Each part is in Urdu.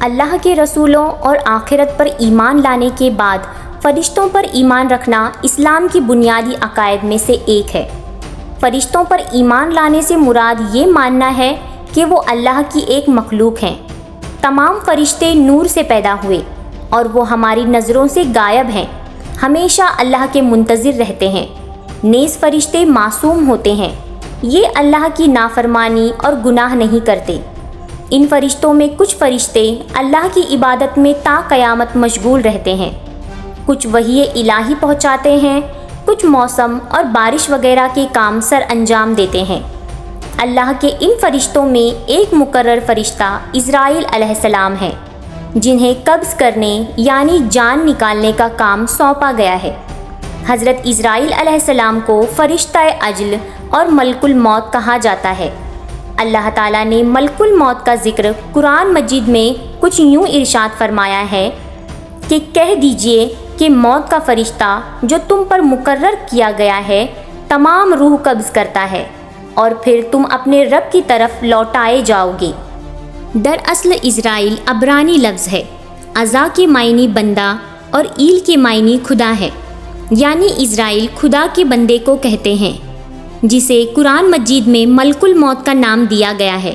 اللہ کے رسولوں اور آخرت پر ایمان لانے کے بعد فرشتوں پر ایمان رکھنا اسلام کی بنیادی عقائد میں سے ایک ہے۔ فرشتوں پر ایمان لانے سے مراد یہ ماننا ہے کہ وہ اللہ کی ایک مخلوق ہیں۔ تمام فرشتے نور سے پیدا ہوئے اور وہ ہماری نظروں سے غائب ہیں، ہمیشہ اللہ کے منتظر رہتے ہیں۔ نیز فرشتے معصوم ہوتے ہیں، یہ اللہ کی نافرمانی اور گناہ نہیں کرتے۔ ان فرشتوں میں کچھ فرشتے اللہ کی عبادت میں تا قیامت مشغول رہتے ہیں، کچھ وحی الہی پہنچاتے ہیں، کچھ موسم اور بارش وغیرہ کے کام سر انجام دیتے ہیں۔ اللہ کے ان فرشتوں میں ایک مقرر فرشتہ اسرائیل علیہ السلام ہے، جنہیں قبض کرنے یعنی جان نکالنے کا کام سونپا گیا ہے۔ حضرت اسرائیل علیہ السلام کو فرشتہ اجل اور ملک الموت کہا جاتا ہے۔ اللہ تعالیٰ نے ملک الموت کا ذکر قرآن مجید میں کچھ یوں ارشاد فرمایا ہے کہ کہہ دیجئے کہ موت کا فرشتہ جو تم پر مقرر کیا گیا ہے تمام روح قبض کرتا ہے اور پھر تم اپنے رب کی طرف لوٹائے جاؤ گے۔ دراصل اسرائیل عبرانی لفظ ہے، عزا کے معنی بندہ اور ایل کے معنی خدا ہے، یعنی اسرائیل خدا کے بندے کو کہتے ہیں، جسے قرآن مجید میں ملک الموت کا نام دیا گیا ہے۔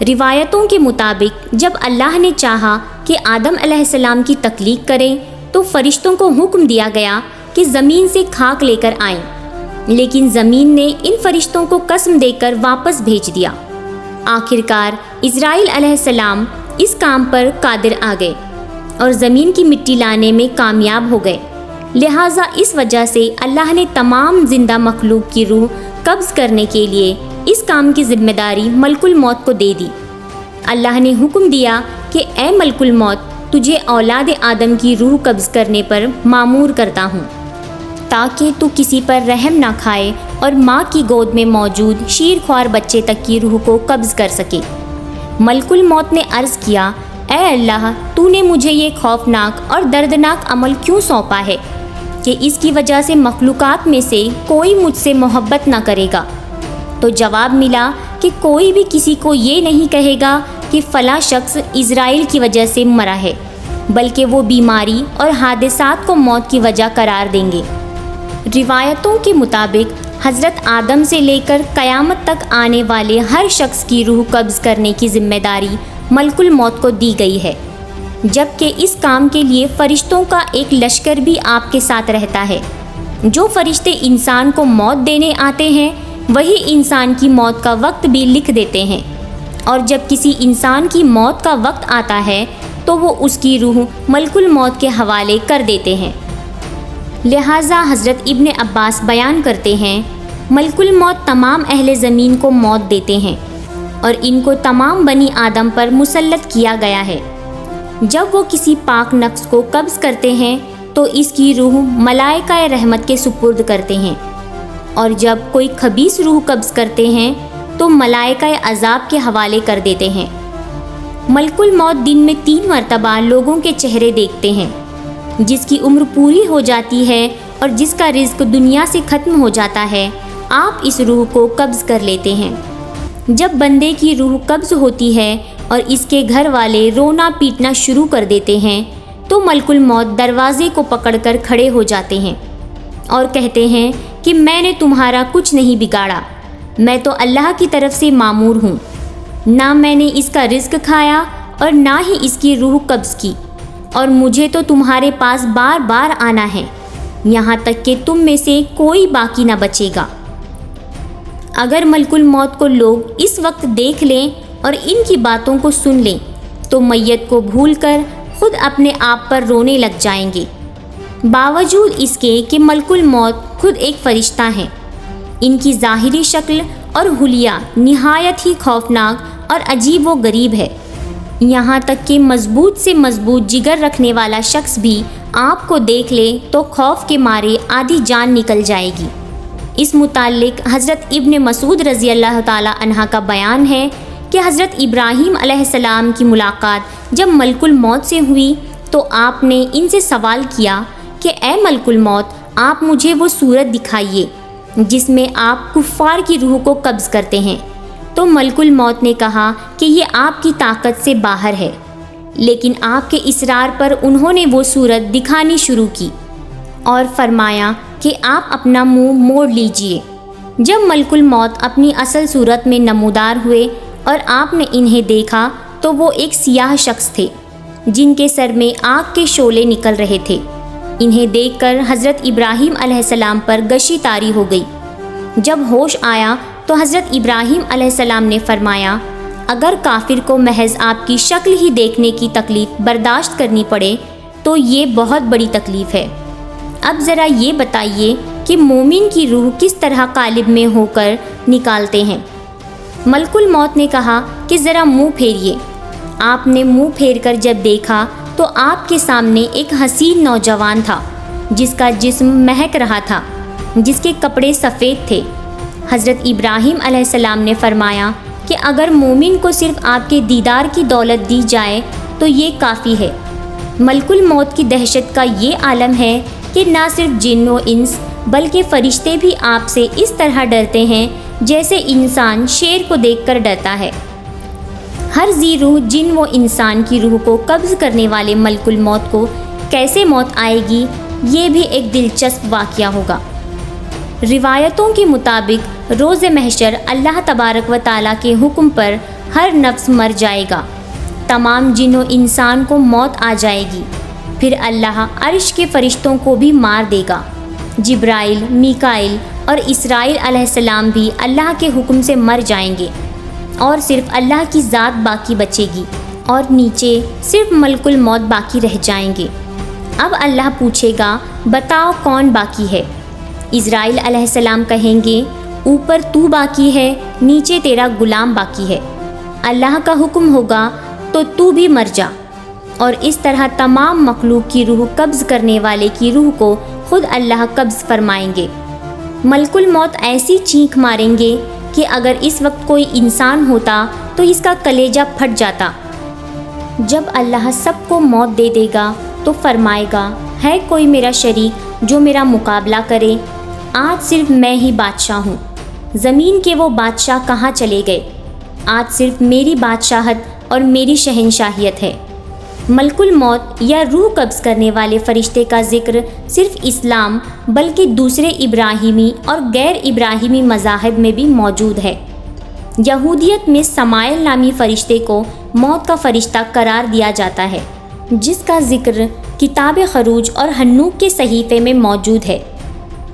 روایتوں کے مطابق جب اللہ نے چاہا کہ آدم علیہ السلام کی تخلیق کریں تو فرشتوں کو حکم دیا گیا کہ زمین سے خاک لے کر آئیں، لیکن زمین نے ان فرشتوں کو قسم دے کر واپس بھیج دیا۔ آخرکار اسرائیل علیہ السلام اس کام پر قادر آ گئے اور زمین کی مٹی لانے میں کامیاب ہو گئے، لہٰذا اس وجہ سے اللہ نے تمام زندہ مخلوق کی روح قبض کرنے کے لیے اس کام کی ذمہ داری ملک الموت کو دے دی۔ اللہ نے حکم دیا کہ اے ملک الموت، تجھے اولاد آدم کی روح قبض کرنے پر مامور کرتا ہوں، تاکہ تو کسی پر رحم نہ کھائے اور ماں کی گود میں موجود شیر خوار بچے تک کی روح کو قبض کر سکے۔ ملک الموت نے عرض کیا، اے اللہ، تو نے مجھے یہ خوفناک اور دردناک عمل کیوں سونپا ہے کہ اس کی وجہ سے مخلوقات میں سے کوئی مجھ سے محبت نہ کرے گا؟ تو جواب ملا کہ کوئی بھی کسی کو یہ نہیں کہے گا کہ فلاں شخص اسرائیل کی وجہ سے مرا ہے، بلکہ وہ بیماری اور حادثات کو موت کی وجہ قرار دیں گے۔ روایتوں کے مطابق حضرت آدم سے لے کر قیامت تک آنے والے ہر شخص کی روح قبض کرنے کی ذمہ داری ملک الموت کو دی گئی ہے، جبکہ اس کام کے لیے فرشتوں کا ایک لشکر بھی آپ کے ساتھ رہتا ہے۔ جو فرشتے انسان کو موت دینے آتے ہیں وہی انسان کی موت کا وقت بھی لکھ دیتے ہیں، اور جب کسی انسان کی موت کا وقت آتا ہے تو وہ اس کی روح ملک الموت کے حوالے کر دیتے ہیں۔ لہٰذا حضرت ابن عباس بیان کرتے ہیں، ملک الموت تمام اہل زمین کو موت دیتے ہیں اور ان کو تمام بنی آدم پر مسلط کیا گیا ہے۔ جب وہ کسی پاک نفس کو قبض کرتے ہیں تو اس کی روح ملائکہ رحمت کے سپرد کرتے ہیں، اور جب کوئی خبیث روح قبض کرتے ہیں تو ملائکہ عذاب کے حوالے کر دیتے ہیں۔ ملک الموت دن میں 3 مرتبہ لوگوں کے چہرے دیکھتے ہیں۔ جس کی عمر پوری ہو جاتی ہے اور جس کا رزق دنیا سے ختم ہو جاتا ہے، آپ اس روح کو قبض کر لیتے ہیں۔ جب بندے کی روح قبض ہوتی ہے اور اس کے گھر والے رونا پیٹنا شروع کر دیتے ہیں تو ملک الموت دروازے کو پکڑ کر کھڑے ہو جاتے ہیں اور کہتے ہیں کہ میں نے تمہارا کچھ نہیں بگاڑا، میں تو اللہ کی طرف سے مامور ہوں، نہ میں نے اس کا رزق کھایا اور نہ ہی اس کی روح قبض کی، اور مجھے تو تمہارے پاس بار بار آنا ہے، یہاں تک کہ تم میں سے کوئی باقی نہ بچے گا۔ اگر ملک الموت کو لوگ اس وقت دیکھ لیں اور ان کی باتوں کو سن لیں تو میت کو بھول کر خود اپنے آپ پر رونے لگ جائیں گے، باوجود اس کے کہ ملک الموت خود ایک فرشتہ ہیں۔ ان کی ظاہری شکل اور حلیہ نہایت ہی خوفناک اور عجیب و غریب ہے، یہاں تک کہ مضبوط سے مضبوط جگر رکھنے والا شخص بھی آپ کو دیکھ لے تو خوف کے مارے آدھی جان نکل جائے گی۔ اس متعلق حضرت ابن مسعود رضی اللہ تعالیٰ عنہ کا بیان ہے کہ حضرت ابراہیم علیہ السلام کی ملاقات جب ملک الموت سے ہوئی تو آپ نے ان سے سوال کیا کہ اے ملک الموت، آپ مجھے وہ صورت دکھائیے جس میں آپ کفار کی روح کو قبض کرتے ہیں۔ تو ملک الموت نے کہا کہ یہ آپ کی طاقت سے باہر ہے۔ لیکن آپ کے اصرار پر انہوں نے وہ صورت دکھانی شروع کی اور فرمایا کہ آپ اپنا منہ موڑ لیجئے۔ جب ملک الموت اپنی اصل صورت میں نمودار ہوئے اور آپ نے انہیں دیکھا تو وہ ایک سیاہ شخص تھے جن کے سر میں آگ کے شعلے نکل رہے تھے۔ انہیں دیکھ کر حضرت ابراہیم علیہ السلام پر غشی طاری ہو گئی۔ جب ہوش آیا تو حضرت ابراہیم علیہ السلام نے فرمایا، اگر کافر کو محض آپ کی شکل ہی دیکھنے کی تکلیف برداشت کرنی پڑے تو یہ بہت بڑی تکلیف ہے۔ اب ذرا یہ بتائیے کہ مومن کی روح کس طرح قالب میں ہو کر نکالتے ہیں؟ ملک الموت نے کہا کہ ذرا منہ پھیریے۔ آپ نے منہ پھیر کر جب دیکھا تو آپ کے سامنے ایک حسین نوجوان تھا جس کا جسم مہک رہا تھا، جس کے کپڑے سفید تھے۔ حضرت ابراہیم علیہ السلام نے فرمایا کہ اگر مومن کو صرف آپ کے دیدار کی دولت دی جائے تو یہ کافی ہے۔ ملک الموت کی دہشت کا یہ عالم ہے کہ نہ صرف جن و انس بلکہ فرشتے بھی آپ سے اس طرح ڈرتے ہیں جیسے انسان شیر کو دیکھ کر ڈرتا ہے۔ ہر ذی روح جن و انسان کی روح کو قبض کرنے والے ملک الموت کو کیسے موت آئے گی، یہ بھی ایک دلچسپ واقعہ ہوگا۔ روایتوں کے مطابق روز محشر اللہ تبارک و تعالیٰ کے حکم پر ہر نفس مر جائے گا، تمام جن و انسان کو موت آ جائے گی، پھر اللہ عرش کے فرشتوں کو بھی مار دے گا۔ جبرائیل، میکائیل اور اسرائیل علیہ السلام بھی اللہ کے حکم سے مر جائیں گے اور صرف اللہ کی ذات باقی بچے گی اور نیچے صرف ملک الموت باقی رہ جائیں گے۔ اب اللہ پوچھے گا، بتاؤ کون باقی ہے؟ اسرائیل علیہ السلام کہیں گے، اوپر تو باقی ہے، نیچے تیرا غلام باقی ہے۔ اللہ کا حکم ہوگا تو تو بھی مر جا، اور اس طرح تمام مخلوق کی روح قبض کرنے والے کی روح کو خود اللہ قبض فرمائیں گے۔ ملک الموت ایسی چینخ ماریں گے کہ اگر اس وقت کوئی انسان ہوتا تو اس کا کلیجہ پھٹ جاتا۔ جب اللہ سب کو موت دے دے گا تو فرمائے گا، ہے کوئی میرا شریک جو میرا مقابلہ کرے؟ آج صرف میں ہی بادشاہ ہوں، زمین کے وہ بادشاہ کہاں چلے گئے؟ آج صرف میری بادشاہت اور میری شہنشاہیت ہے۔ ملک الموت یا روح قبض کرنے والے فرشتے کا ذکر صرف اسلام بلکہ دوسرے ابراہیمی اور غیر ابراہیمی مذاہب میں بھی موجود ہے۔ یہودیت میں سمائیل نامی فرشتے کو موت کا فرشتہ قرار دیا جاتا ہے، جس کا ذکر کتاب خروج اور حنوک کے صحیفے میں موجود ہے۔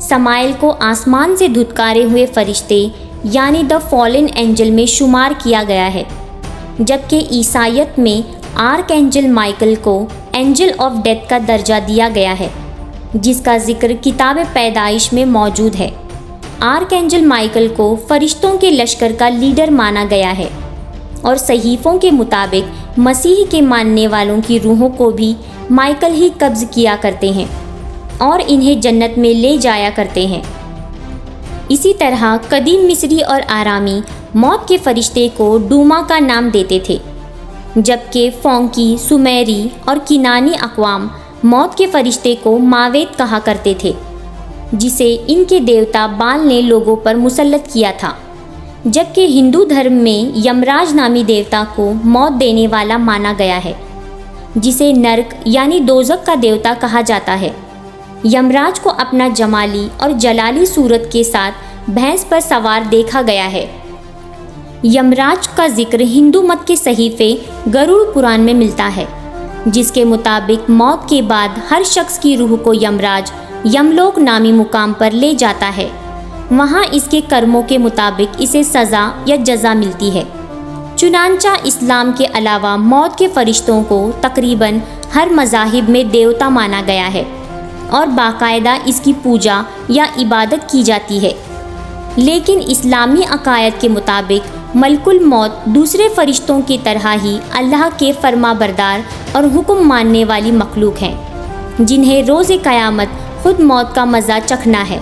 سمائیل کو آسمان سے دھتکارے ہوئے فرشتے یعنی دا فالن اینجل میں شمار کیا گیا ہے، جبکہ عیسائیت میں آرک اینجل مائیکل کو اینجل آف ڈیتھ کا درجہ دیا گیا ہے، جس کا ذکر کتاب پیدائش میں موجود ہے۔ آرک اینجل مائیکل کو فرشتوں کے لشکر کا لیڈر مانا گیا ہے، اور صحیفوں کے مطابق مسیح کے ماننے والوں کی روحوں کو بھی مائیکل ہی قبض کیا کرتے ہیں اور انہیں جنت میں لے جایا کرتے ہیں۔ اسی طرح قدیم مصری اور آرامی موت کے فرشتے کو ڈوما کا نام دیتے تھے، جبکہ فونکی، سمیری اور کنانی اقوام موت کے فرشتے کو ماویت کہا کرتے تھے، جسے ان کے دیوتا بال نے لوگوں پر مسلط کیا تھا، جبکہ ہندو دھرم میں یمراج نامی دیوتا کو موت دینے والا مانا گیا ہے، جسے نرک یعنی دوزخ کا دیوتا کہا جاتا ہے۔ یمراج کو اپنا جمالی اور جلالی صورت کے ساتھ بھینس پر سوار دیکھا گیا ہے۔ یمراج کا ذکر ہندو مت کے صحیفے گروڑ پران میں ملتا ہے، جس کے مطابق موت کے بعد ہر شخص کی روح کو یمراج یملوک نامی مقام پر لے جاتا ہے، وہاں اس کے کرموں کے مطابق اسے سزا یا جزا ملتی ہے۔ چنانچہ اسلام کے علاوہ موت کے فرشتوں کو تقریباً ہر مذاہب میں دیوتا مانا گیا ہے اور باقاعدہ اس کی پوجا یا عبادت کی جاتی ہے، لیکن اسلامی عقائد کے مطابق ملک الموت دوسرے فرشتوں کی طرح ہی اللہ کے فرما بردار اور حکم ماننے والی مخلوق ہیں، جنہیں روز قیامت خود موت کا مزہ چکھنا ہے۔